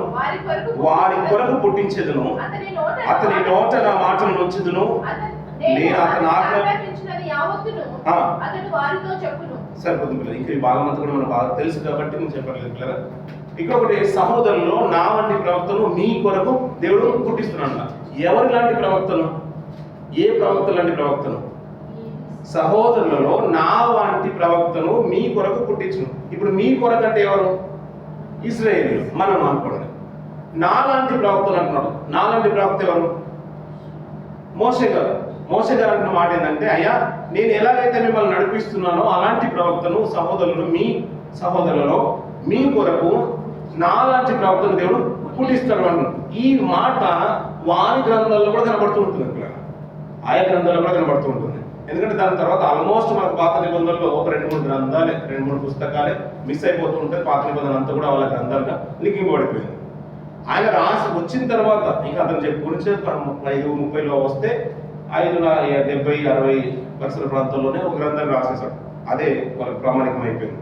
వారి కొరకు పుట్టించెదను, అతని నోట నా మాటను ఉంచుదును, నేను అతని సరిపోతుంది పిల్లలు. ఇంకా ఈ భాగం అంతా కూడా మనకు బాగా తెలుసు కాబట్టి నేను చెప్పలేదు పిల్లలు. ఇక్కడ ఒకటి, సహోదరులు నా వంటి ప్రవక్తను నీ కొరకు దేవుడు పుట్టిస్తున్నాడు. ఎవరి లాంటి ప్రవక్తను? ఏ ప్రవక్త లాంటి ప్రవక్తను? సహోదరులలో నా వంటి ప్రవక్తను మీ కొరకు పుట్టించును. ఇప్పుడు మీ కొరకు అంటే ఎవరు? ఇశ్రాయేలీయులు, మనం అనుకోండి. నా లాంటి ప్రవక్తలు అంటున్నాడు. నా లాంటి ప్రవక్త ఎవరు? మోషే గారు. మోషే గారు అంటున్న మాట ఏంటంటే, అయ్యా నేను ఎలాగైతే మిమ్మల్ని నడిపిస్తున్నానో అలాంటి ప్రవక్తను సహోదరులు మీ సహోదరులలో మీ కొరకు నాలాంటి ప్రవక్తను దేవుడు పుట్టిస్తాడు అంటున్నాడు. ఈ మాట వారి గ్రంథాల్లో కూడా కనబడుతూ ఉంటుంది, ఆయా గ్రంథాల్లో కూడా కనబడుతూ ఉంటుంది. ఎందుకంటే దాని తర్వాత ఆల్మోస్ట్ మనకు పాత నిబంధనలో ఒక 2-3 గ్రంథాలే, 2-3 పుస్తకాలే మిస్ అయిపోతూ ఉంటాయి. పాత నిబంధన అంతా కూడా వాళ్ళ గ్రంథాలుగా లిఖింపబడిపోయింది. ఆయన రాసి వచ్చిన తర్వాత ఇంకా అతను చెప్పి గురించి 5:30లో వస్తే 570-60 పరిసర ప్రాంతాల్లోనే ఒక గ్రంథం రాసేశాడు. అదే వాళ్ళకి ప్రామాణికం అయిపోయింది.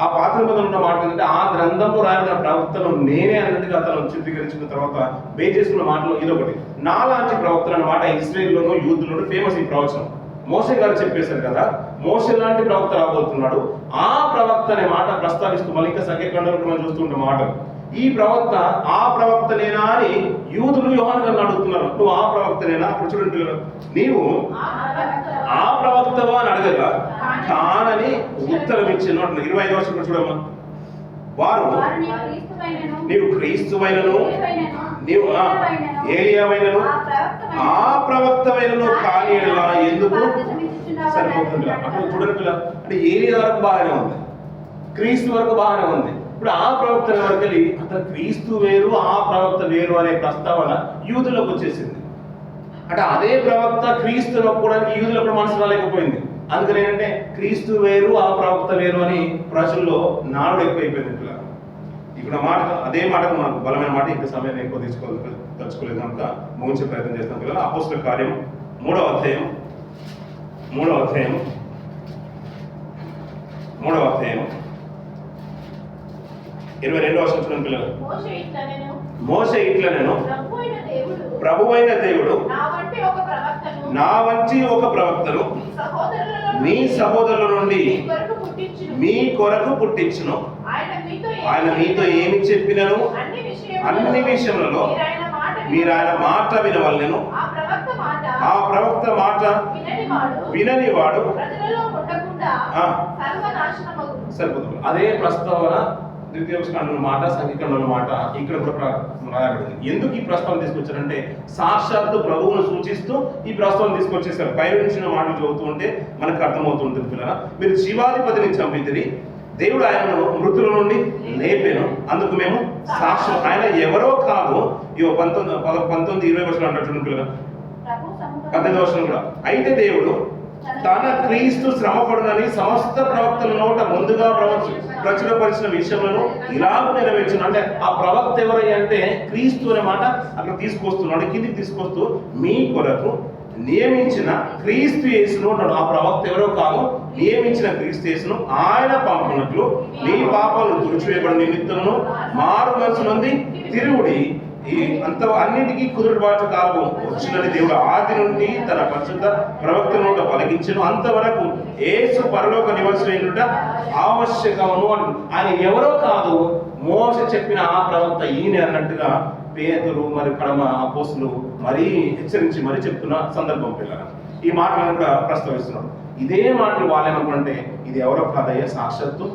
ఆ పాత నిబంధనలో ఉన్న మాట ఏంటంటే, ఆ గ్రంథంలో రాసిన ప్రవక్తను నేనే అన్నట్టుగా అతను చిత్రీకరించిన తర్వాత బేస్ చేసుకున్న మాటలో ఇదొకటి. నాలాంటి ప్రవక్తలు అన్నమాట ఇశ్రాయేలులోనూ యూదులోనూ ఫేమస్ ఈ ప్రవచనం. మోషే గారు చెప్పేశారు కదా, మోషే లాంటి ప్రవక్త రాబోతున్నాడు. ఆ ప్రవక్త అనే మాట ప్రస్తావిస్తూ మళ్ళీ ఇంకా సంఖ్యాకాండంలో మనం చూస్తుంటే మాటలు, ఈ ప్రవక్త ఆ ప్రవక్తనేనా అని యూదులు యోహాను గారిని అడుగుతున్నారు. నువ్వు ఆ ప్రవక్తనేనా? అప్పుడు చూడండి పిల్లలు, నీవు ఆ ప్రవక్తవా అని అడగగా కానని ఉత్తరం ఇచ్చాను అంటున్నారు. 25వ వచనం చూడమ్మా. వారు నీవు క్రీస్తువైనను నీవు ఏలియావైనను ఆ ప్రవక్తవైనను కాని ఎందుకు సరిపోతుంది? అప్పుడు చూడండి పిల్ల, అంటే ఏలియా వరకు బాగానే ఉంది, క్రీస్తు వరకు బాగానే ఉంది. ఇప్పుడు ఆ ప్రవక్త వరకు వెళ్ళి అతను క్రీస్తు వేరు ఆ ప్రవక్త వేరు అనే ప్రస్తావన యూదులకు వచ్చేసింది. అంటే అదే ప్రవక్త క్రీస్తుని ఒప్పుకోవడానికి యూదులకు మనసు రాలేకపోయింది. అందుకని ఏంటంటే క్రీస్తు వేరు ఆ ప్రవక్త వేరు అని ప్రజల్లో నాడు ఎక్కువైపోయింది పిల్ల. ఇప్పుడు ఆ మాట, అదే మాటకు మనకు బలమైన మాట, ఇంకా సమయం ఎక్కువ తెచ్చుకోలేదు కనుక ముగించే ప్రయత్నం చేస్తాం పిల్లలు. అపోస్తలుల కార్యం 3వ అధ్యాయం 22వ వచనం చూడండి పిల్లలు. మోషే ఇట్లనెను, ప్రభువైన దేవుడు నా వంటి ఒక ప్రవక్తను మీ సహోదరుల నుండి మీ కొరకు పుట్టించును, ఆయన మీతో ఏమి చెప్పినను అన్ని విషయములలో మీరు ఆయన మాట వినవలెను, ఆ ప్రవక్త మాట విననివాడు సరిపోతుంది. అదే ప్రస్తావన ద్వితీయోపదేశకాండంలో మాట, సంఖ్యాకాండంలో మాట ఇక్కడ కూడా రాయబడింది. ఎందుకు ఈ ప్రస్తావన తీసుకొచ్చారంటే సాక్షాత్తు ప్రభువును సూచిస్తూ ఈ ప్రస్తావన తీసుకొచ్చేసారు. పై నుంచి మాటలు చదువుతూ ఉంటే మనకు అర్థమవుతూ ఉంటుంది పిల్లల. మీరు జీవాధిపతిని చంపితిరి, దేవుడు ఆయనను మృతుల నుండి లేపాను, అందుకు మేము సాక్ష్యం. ఆయన ఎవరో కాదు. 19-20 వర్షాలు అంటారు చూడండి పిల్లల. 18వ వర్షం కూడా, అయితే దేవుడు తన క్రీస్తు శ్రమపడునని సమస్త ప్రవక్తల నోట ముందుగా ప్రచురపరిచిన విషయములను ఇలాగ నెరవేర్చును. అంటే ఆ ప్రవక్త ఎవరై అంటే క్రీస్తు అనే మాట అక్కడ తీసుకొస్తున్నాడు, కిందికి తీసుకొస్తూ మీ కొరకు నియమించిన క్రీస్తు యేసును అన్నాడు. ఆ ప్రవక్త ఎవరో కాదు, నియమించిన క్రీస్తు యేసును ఆయన పంపునట్లు నీ పాపాలను తుడిచివేయబడిన నిమిత్తమును మారు మనసు నుండి తిరుగుడి ఈ అన్నిటికీ కుదురుబాటు కాలం వచ్చినని దేవుడు ఆది నుండి తన పరిశుద్ధ ప్రవక్త నోట పలికించను. అంతవరకు యేసు పరలోక నివాసులైనట ఆవశ్యకమును అని. ఆయన ఎవరో కాదు, మోసే చెప్పిన ఆ ప్రవక్త ఈయన అన్నట్టుగా పేతురు మరియు కడమ అపోస్తులు మరీ హెచ్చరించి మరీ చెప్తున్న సందర్భం పిల్లలు ఈ మాటలను కూడా ప్రస్తావిస్తున్నాడు. ఇదే మాటలు వాళ్ళేమనుకుంటే ఇది ఎవరో కాదయ్యా, సాక్షాత్తు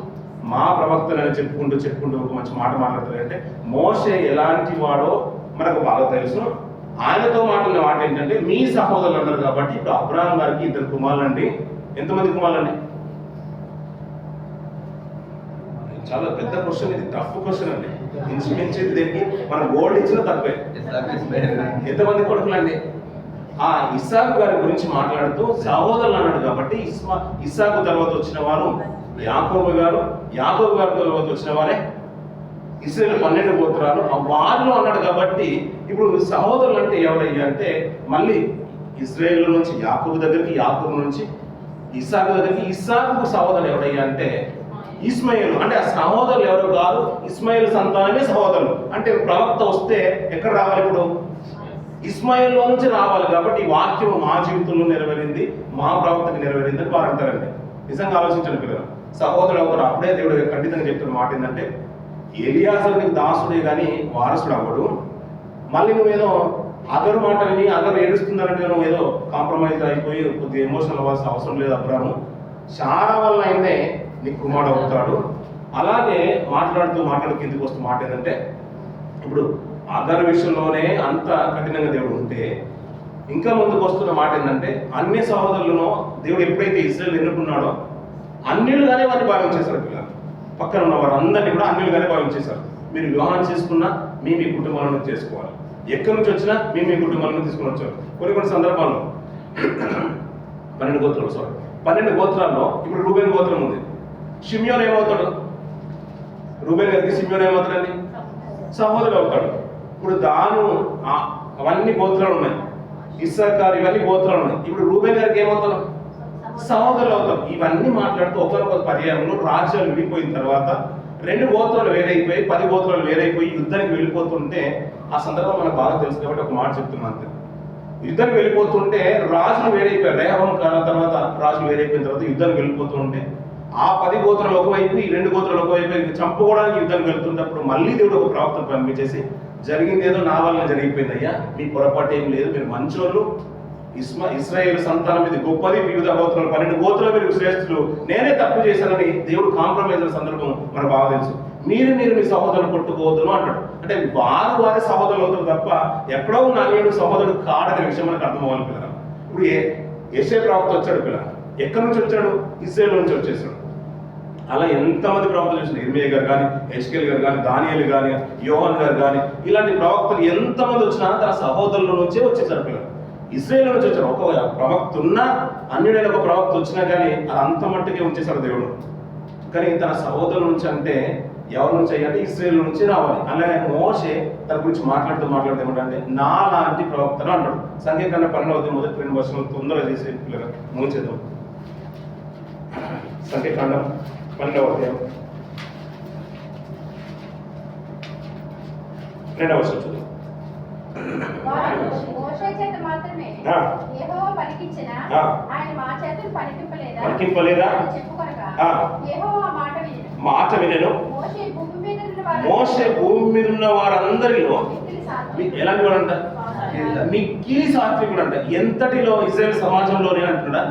మా ప్రవక్తలని చెప్పుకుంటూ ఒక మంచి మాట మాట్లాడతారంటే మోషే ఎలాంటి వాడో మనకు బాగా తెలుసు. ఆయనతో మాట్లాడిన మాట ఏంటంటే మీ సహోదరులు అన్నారు కాబట్టి ఇప్పుడు అబ్రాహాం గారికి 2 కుమారులండి. ఎంతమంది కుమారులండి? చాలా పెద్ద క్వశ్చన్, ఇది టఫ్ క్వశ్చన్ అండి. ఇంచుమించేది దేనికి మనం గోల్డ్ ఇచ్చిన తప్పే. ఎంతమంది కొడుకులండి? ఆ ఇస్సాకు గారి గురించి మాట్లాడుతూ సహోదరులు అన్నాడు కాబట్టి ఇస్సాకు తర్వాత వచ్చిన వారు యాకోబు గారు తర్వాత వచ్చిన వారే ఇశ్రాయేలు 12 గోత్రాలు వారిలో అన్నాడు కాబట్టి ఇప్పుడు సహోదరులు అంటే ఎవరయ్యా అంటే మళ్ళీ ఇశ్రాయేలు నుంచి యాకోబు దగ్గరికి, యాకోబు నుంచి ఇస్సాకు దగ్గరికి, ఇస్సాకు సహోదరులు ఎవరయ్యా అంటే ఇస్మాయిల్. అంటే ఆ సహోదరులు ఎవరు కాదు, ఇస్మాయిల్ సంతానమే సహోదరులు. అంటే ప్రవక్త వస్తే ఎక్కడ రావాలి? ఇప్పుడు ఇస్మాయిల్లో నుంచి రావాలి. కాబట్టి ఈ వాక్యం మా జీవితంలో నెరవేరింది, మా ప్రవక్తకి నెరవేరింది అని వారు అంటారండి. నిజంగా ఆలోచించండి పిల్లలు, సహోదరులు అవుతారు. అప్పుడే దేవుడు ఖండితంగా చెప్తున్న మాట ఏంటంటే ఎలియాజరు నీకు దాసుడే కానీ వారసుడు అవ్వడు. మళ్ళీ నువ్వేదో అగరు మాట విని అగరు ఏడుస్తుందంటే నువ్వు ఏదో కాంప్రమైజ్ అయిపోయి కొద్దిగా ఎమోషనల్ అవ్వాల్సిన అవసరం లేదు. అబ్రాము శారా వల్ల అయితే నీకు కుమారుడు అవుతాడు. అలాగే మాట్లాడుతూ కిందికి వస్తూ మాట ఏంటంటే ఇప్పుడు అగరు విషయంలోనే అంత కఠినంగా దేవుడు ఉంటే ఇంకా ముందుకు వస్తున్న మాట ఏంటంటే అన్ని సహోదరులను దేవుడు ఎప్పుడైతే ఇశ్రాయేలు ఎన్నుకున్నాడో అన్యులుగానే వారిని భావించేశారు. పిల్లలు పక్కన ఉన్న వారందరినీ కూడా అన్యులుగానే భావించేశారు. మీరు వివాహం చేసుకున్నా మీ కుటుంబాలను చేసుకోవాలి, ఎక్కడి నుంచి వచ్చినా మీ కుటుంబాలను తీసుకుని వచ్చారు. కొన్ని సందర్భాల్లో 12 గోత్రాల్లో ఇప్పుడు రూబేన్ గోత్రం ఉంది. షిమ్యోన్ ఏమవుతాడు? రూబేన్ గారికి షిమ్యోన్ ఏమవుతాడండి? సహోదరుడు అవుతాడు. ఇప్పుడు దాను అవన్నీ గోత్రాలు ఉన్నాయి, ఇస్సాకారు ఇవన్నీ గోత్రాలు ఉన్నాయి. ఇప్పుడు రూబేన్ గారికి ఏమవుతాడు? సహోదరులు అవుతారు. ఇవన్నీ మాట్లాడుతూ ఒకరికొక పర్యాయంలో రాజ్యాలు విడిపోయిన తర్వాత 2 గోత్రాలు వేరైపోయి 10 గోత్రాలు వేరైపోయి యుద్ధానికి వెళ్ళిపోతుంటే ఆ సందర్భం మనకు బాగా తెలుసు కాబట్టి ఒక మాట చెప్తున్నాను అంతే. యుద్ధానికి వెళ్ళిపోతుంటే రాజులు వేరైపోయారు. రేహం కాలం తర్వాత రాజులు వేరైపోయిన తర్వాత యుద్ధానికి వెళ్ళిపోతుంటే ఆ 10 గోత్రాలు ఒకవైపు, ఈ 2 గోత్రాలు ఒకవైపు చంపుకోవడానికి యుద్ధానికి వెళ్తున్నప్పుడు మళ్ళీ దేవుడు ఒక ప్రవక్తను పంపించేసి జరిగింది ఏదో నా వల్ల జరిగిపోయింది అయ్యా, మీ పొరపాటు ఏం లేదు, మీరు మంచోళ్ళు, ఇశ్రాయేలు సంతానం మీద గొప్పది, వివిధ గోత్రాలు 12 గోత్రాలు మీరు శ్రేష్ఠులు, నేనే తప్పు చేశానని దేవుడు కాంప్రమైజ్ సందర్భం మనకు బాగా తెలుసు. మీరు మీ సహోదరులు కొట్టుకోవద్దును అంటాడు. అంటే వారి సహోదరులు అవుతారు తప్ప ఎక్కడో ఉన్న అన్యుడు సహోదరుడు కాడనే విషయం మనకు అర్థం అవ్వాలి పిల్లలు. ఇప్పుడు యెషయా ప్రవక్త వచ్చాడు పిల్లలు, ఎక్కడి నుంచి వచ్చాడు? ఇశ్రాయేలు నుంచి వచ్చేసాడు. అలా ఎంతమంది ప్రవక్తలు చూసిన ఇర్మియా గారు కానీ, హెజ్కేల్ గారు కానీ, దానియేలు కానీ, యోహాన్ గారు కానీ, ఇలాంటి ప్రవక్తలు ఎంతమంది వచ్చినా తన సహోదరుల నుంచే వచ్చేసారు పిల్లలు. ఇశ్రాయేలు నుంచి వచ్చారు. ఒక ప్రవక్త ఉన్నా, అన్యుడైన ఒక ప్రవక్త వచ్చినా కానీ అది అంత మట్టుకే ఉంచేశాడు దేవుడు. కానీ తన సహోదరుల నుంచి అంటే ఎవరి నుంచి అయ్యంటే ఇశ్రాయేలు నుంచి రావాలి. అలాగే మోషే తన గురించి మాట్లాడుతూ ఏమంటే నా లాంటి ప్రవక్తను అంటాడు. సంఖ్యాకాండం 12వ మొదటి 2 వర్షాలు తొందరగా చేసే పిల్లలు ముగించేద్దాం. సంఖ్యాకాండం 12వ అధ్యాయం 2వ వర్షం చూద్దాం. మోషే చేత మాత్రమే యెహోవా పలికించిన ఆయన మా చేతులు పలికింపలేదా చెప్పుకొనగా యెహోవా మాట వినెను. మోషే భూమి మీద ఉన్న వారందరిలో ఎలాంటి వాడు అంట? మిక్కిలి సాత్వికుడు అంట. ఎంతటిలో? ఇశ్రాయేల్ సమాజంలోనే అంటున్నా,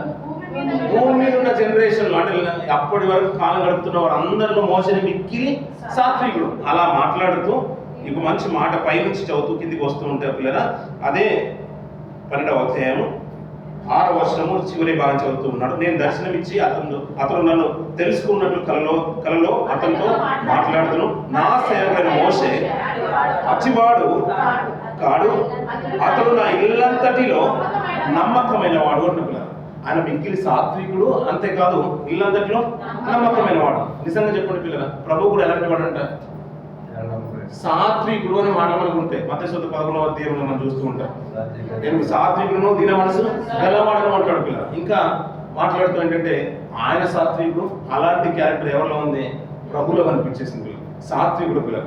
భూమి మీద ఉన్న జనరేషన్ లో అంటే అప్పటి వరకు కాలం గడుపుతున్న వారందరిలో మోషే మిక్కిలి సాత్వికుడు. అలా మాట్లాడుతూ ఇంకో మంచి మాట పైనుంచి చదువుతూ కిందికి వస్తూ ఉంటారు పిల్లరా. అదే 12వ అధ్యాయము 6వ వచనము చివరి భాగం చదువుతూ ఉన్నాడు. నేను దర్శనమిచ్చి అతను నన్ను తెలుసుకున్నట్లు కలలో అతనితో మాట్లాడుతును. నా సేవకుడైన మోషే అచ్చివాడు కాడు, అతడు నా ఇల్లంతటిలో నమ్మకమైన వాడు అంటున్నారు. ఆయన మిక్కిలి సాత్వికుడు, అంతేకాదు ఇల్లంతటిలో నమ్మకమైన వాడు. నిజంగా చెప్పండి పిల్లల, ప్రభు కూడా ఎలాంటి వాడు అంట? సాత్వికుడు అనే మాట మనకు ఉంటాయి. మత్తయి 11వ అధ్యాయంలో మనం చూస్తూ ఉంటాం. నేను సాత్వికుడును దీన మనసు గలవాడను అంటాడు పిల్ల. ఇంకా మాట్లాడుతూ ఏంటంటే ఆయన సాత్వికుడు, అలాంటి క్యారెక్టర్ ఎవరిలో ఉంది? ప్రభులో కనిపించేసింది పిల్ల. సాత్వికుడు పిల్ల.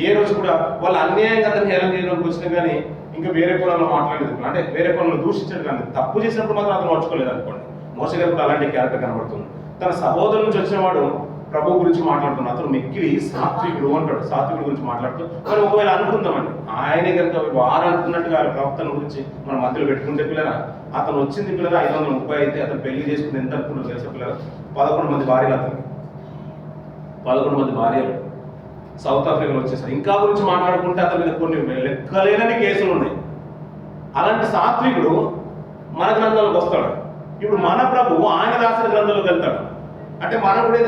ఏ రోజు కూడా వాళ్ళు అన్యాయంగా అతను హేళన చేయడానికి వచ్చినా కానీ ఇంకా వేరే కోణంలో మాట్లాడలేదు, అంటే వేరే కోణంలో దూషించడం కానీ తప్పు చేసినప్పుడు మాత్రం అతను ఓర్చుకోలేదు అనుకోండి. మోసే గారు కూడా అలాంటి క్యారెక్టర్ కనబడుతుంది. తన సహోదరుల నుంచి వచ్చిన వాడు ప్రభు గురించి మాట్లాడుతున్నాడు. అతను మిక్కిలి సాత్వికుడు అంటాడు. సాత్వికుడు గురించి మాట్లాడుతూ మనం ఒకవేళ అనుకుందామండి, ఆయనే కనుక వారు అనుకున్నట్టుగా ఆయన ప్రవక్తన గురించి మన మధ్యలో పెట్టుకుంటే పిల్లరా, అతను వచ్చింది పిల్లరా 530 అయితే అతను పెళ్లి చేసుకుని ఎంత అనుకుంటారు తెలుసా పిల్లరా? 11 మంది భార్యలు అతనికి. 11 మంది భార్యలు సౌత్ ఆఫ్రికాలో వచ్చేసారు. ఇంకా గురించి మాట్లాడుకుంటే అతని మీద కొన్ని లెక్కలేనని కేసులు ఉన్నాయి. అలాంటి సాత్వికుడు మన గ్రంథాలకు వస్తాడు. ఇప్పుడు మన ప్రభు ఆయన రాసిన గ్రంథంలోకి వెళ్తాడు. అంటే మనం కూడా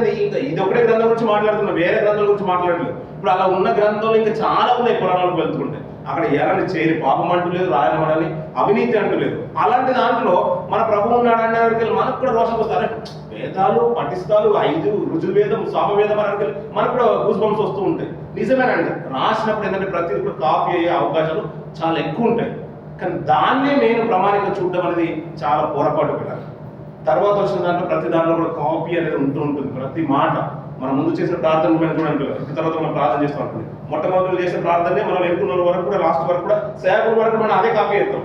ఇది ఒకటే గ్రంథం గురించి మాట్లాడుతున్నాం, వేరే గ్రంథాల గురించి మాట్లాడలేదు. ఇప్పుడు అలా ఉన్న గ్రంథంలో ఇంకా చాలా ఉన్నాయి. పురాణాలకు వెళ్తుంటే అక్కడ ఎలాంటి చేయని పాపం అంటూ లేదు, రాయనమని అవినీతి అంటూ లేదు. అలాంటి దాంట్లో మన ప్రభు ఉన్నాడు అనే మనకు కూడా రోషం వస్తారు. వేదాలు పఠిస్తాలు 5 రుజువేదం సామవేదం అని మనకు కూడా గూస్బంప్స్ వస్తూ ఉంటాయి. నిజమేనండి, రాసినప్పుడు ఏంటంటే ప్రతిదీ కూడా కాపీ అయ్యే అవకాశాలు చాలా ఎక్కువ ఉంటాయి. కానీ దాన్నే నేను ప్రామాణికంగా చూడడం అనేది చాలా పొరపాటు పెట్టాలి. తర్వాత వచ్చిన దాంట్లో ప్రతి దాంట్లో కూడా కాపీ అనేది ఉంటూ ఉంటుంది. ప్రతి మాట మనం ముందు చేసిన ప్రార్థన మనం చూడండి, ఇప్పుడు తర్వాత మనం ప్రార్థన చేస్తాం అనుకోండి. మొట్టమొదటి చేసిన ప్రార్థనే మనం ఎన్నుకున్న వరకు కూడా లాస్ట్ వరకు కూడా సేవకుడు వరకు మనం అదే కాపీ చేస్తాం.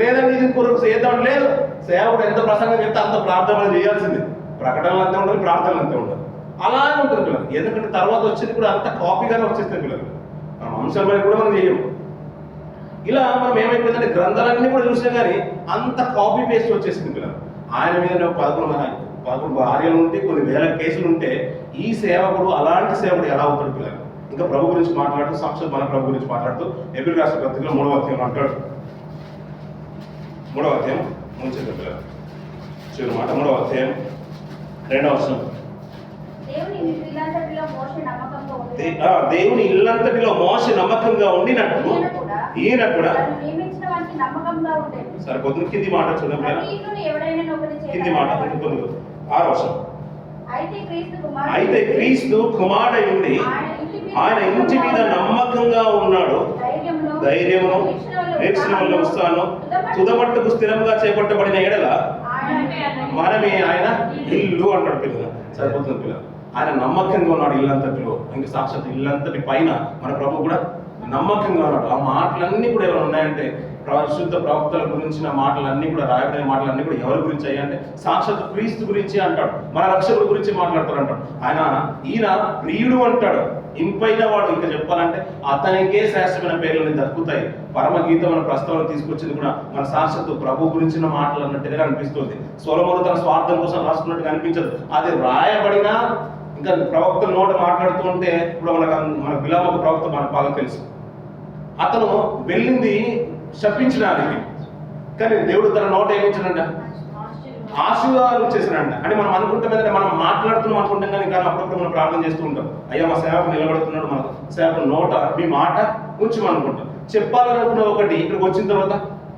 లేదండి ఇది కొరకు చేద్దాం లేదు, సేవకుడు ఎంత ప్రసంగం చెప్తే అంత ప్రార్థన మనం చేయాల్సింది. ప్రకటనలు అంతే ఉండాలి, ప్రార్థనలు అంతే ఉండాలి. అలానే ఉంటుంది పిల్లలు. ఎందుకంటే తర్వాత వచ్చేది కూడా అంత కాపీగానే వచ్చేస్తాయి పిల్లలు. మనం అంశాల కూడా మనం చేయము. ఇలా మనం ఏమైపోయిందంటే గ్రంథాలన్నీ కూడా చూసినా కానీ అంత కాపీ పేస్ట్ వచ్చేసింది పిల్లలు. ఆయన మీద 11 భార్యలు ఉంటే కొన్ని వేల కేసులు ఉంటే ఈ సేవకుడు అలాంటి సేవకుడు ఎలా అవుతాడు పిల్లలు? ఇంకా ప్రభు గురించి మాట్లాడుతూ సాక్షాత్ మన ప్రభు గురించి మాట్లాడుతూ ఎబ్రిల్ రాష్ట్ర పత్రికలో 3వ అధ్యాయం అంటాడు. 3వ అధ్యాయం ముంచెత్త పిల్లలు చివరి మాట 3వ అధ్యాయం 2వ వచనం. దేవుని ఇల్లంతటిలో మోషే నమ్మకంగా ఉండినట్టు ఈయన కూడా సరిపోతుంది. కింది మాట చూడండి, కింది మాట 6వ వచనం. అయితే క్రీస్తు కుమారుడై ఉండి ఆయన ఇంటి మీద నమ్మకంగా ఉన్నాడు, ధైర్యమును నిరీక్షణ వల్ల వస్తాను తుదమట్టుకు స్థిరంగా చేపట్టబడిన ఎడల మనమే ఆయన ఇల్లు అంటాడు పిల్లలు. సరిపోతుంది పిల్లలు. ఆయన నమ్మకంగా ఉన్నాడు ఇల్లంతటిలో. ఇంకా సాక్షాత్ ఇల్లంతటి పైన మన ప్రభు కూడా నమ్మకంగా ఉన్నాడు. ఆ మాటలన్నీ కూడా ఎవరు ఉన్నాయంటే పరిశుద్ధ ప్రవక్తల గురించిన మాటలన్నీ కూడా, రాయబడిన మాటలన్నీ కూడా ఎవరి గురించి అయ్యంటే సాక్షాత్ క్రీస్తు గురించి అంటాడు, మన రక్షకుడి గురించి మాట్లాడతాడు అంటాడు. ఈయన ప్రియుడు అంటాడు, ఇంపైన వాడు. ఇంకా చెప్పాలంటే అతనికే శ్రేష్టమైన పేర్లని దక్కుతాయి. పరమగీత మన ప్రస్తావన తీసుకొచ్చింది కూడా మన సాక్షాత్ ప్రభు గురించిన మాటలు అన్నట్టుగా అనిపిస్తుంది. సొలొమోను తన స్వార్థం కోసం రాసుకున్నట్టుగా అనిపించదు. అది రాయబడినా ఇంకా ప్రవక్త నోట మాట్లాడుతూ ఉంటే ఇప్పుడు మన బిలాము ఒక ప్రవక్త మనకు బాగా తెలుసు. అతను వెళ్ళింది శపించడానికి, కానీ దేవుడు తన నోట ఏమించాడంట? ఆశీర్వాదాలు చేశాడంట. అంటే మనం అనుకుంటాం ఏంటంటే మనం మాట్లాడుతున్నాం అనుకుంటాం కానీ అప్పుడప్పుడు మనం ప్రార్థన చేస్తూ ఉంటాం. అయ్యా మా సేవకు నిలబడుతున్నాడు, మన సేవకు నోట మీ మాట ఉంచమనుకుంటాం. చెప్పాలనుకున్న ఒకటి ఇక్కడికి వచ్చిన తర్వాత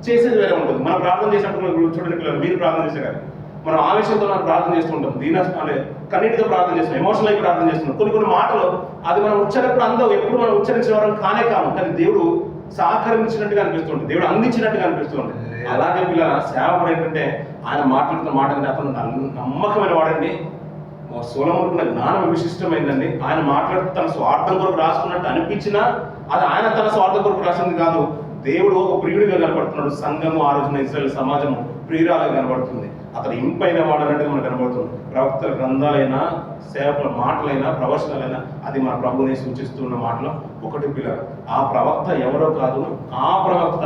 చేసేది వేరే ఉంటుంది. మనం ప్రార్థన చేసినప్పుడు చూడండి పిల్లలు, మీరు ప్రార్థన చేసే కానీ మనం ఆవేశంతో మనం ప్రార్థన చేస్తుంటాం, అంటే కన్నీటితో ప్రార్థన చేస్తున్నాం, ఎమోషనల్ అయి ప్రార్థన చేస్తున్నాం. కొన్ని మాటలు అది మనం ఉచ్చరినప్పుడు అందరూ ఎప్పుడు మనం ఉచ్చరించిన వారం కానే కాము, కానీ దేవుడు సహకరించినట్టుగా అనిపిస్తుంది, దేవుడు అందించినట్టుగా అనిపిస్తుంది. అలాగే పిల్లల సేవకుడు ఏంటంటే ఆయన మాట్లాడుతున్న మాట అంటే అతను నమ్మకమైన వాడండి. సొలొమోనుకున్న జ్ఞానం విశిష్టమైందండి. ఆయన మాట్లాడుతూ తన స్వార్థం కొరకు రాసుకున్నట్టు అనిపించినా అది ఆయన తన స్వార్థం కొరకు రాసింది కాదు. దేవుడు ఒక ప్రియుడిగా కనబడుతున్నాడు. సంఘము ఆ రోజున ఇశ్రాయేలు సమాజము ప్రియురాలుగా కనబడుతుంది. అతను ఇంపైన వాడన్నట్టుగా మనకు కనబడుతుంది. ప్రవక్తల గ్రంథాలైనా సేవకుల మాటలైనా ప్రవచనాలైనా అది మన ప్రభువుని సూచిస్తున్న మాటలు. ఒకటి పిల్లలు, ఆ ప్రవక్త ఎవరో కాదు, ఆ ప్రవక్త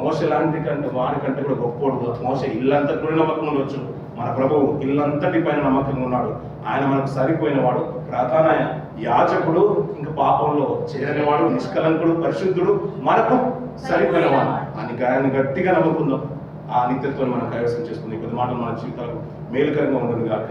మోషే లాంటి వారి కంటే కూడా గొప్పోడు. మోషే ఇల్లంతటి కూడా నమ్మకం ఉండవచ్చు, మన ప్రభువు ఇల్లంతటి పైన నమ్మకంగా ఉన్నాడు. ఆయన మనకు సరిపోయిన వాడు, ప్రధాన యాజకుడు, ఇంకా పాపంలో చేరనివాడు, నిష్కలంకుడు, పరిశుద్ధుడు, మనకు సరిపోయినవాడు. ఆయన గట్టిగా నమ్ముకుందాం. ఆ నిత్యత్వాన్ని మనం కైవసం చేసుకుంది. కొద్ది మాటలు మన జీవితాలకు మేలుకరంగా ఉంటుంది కాక.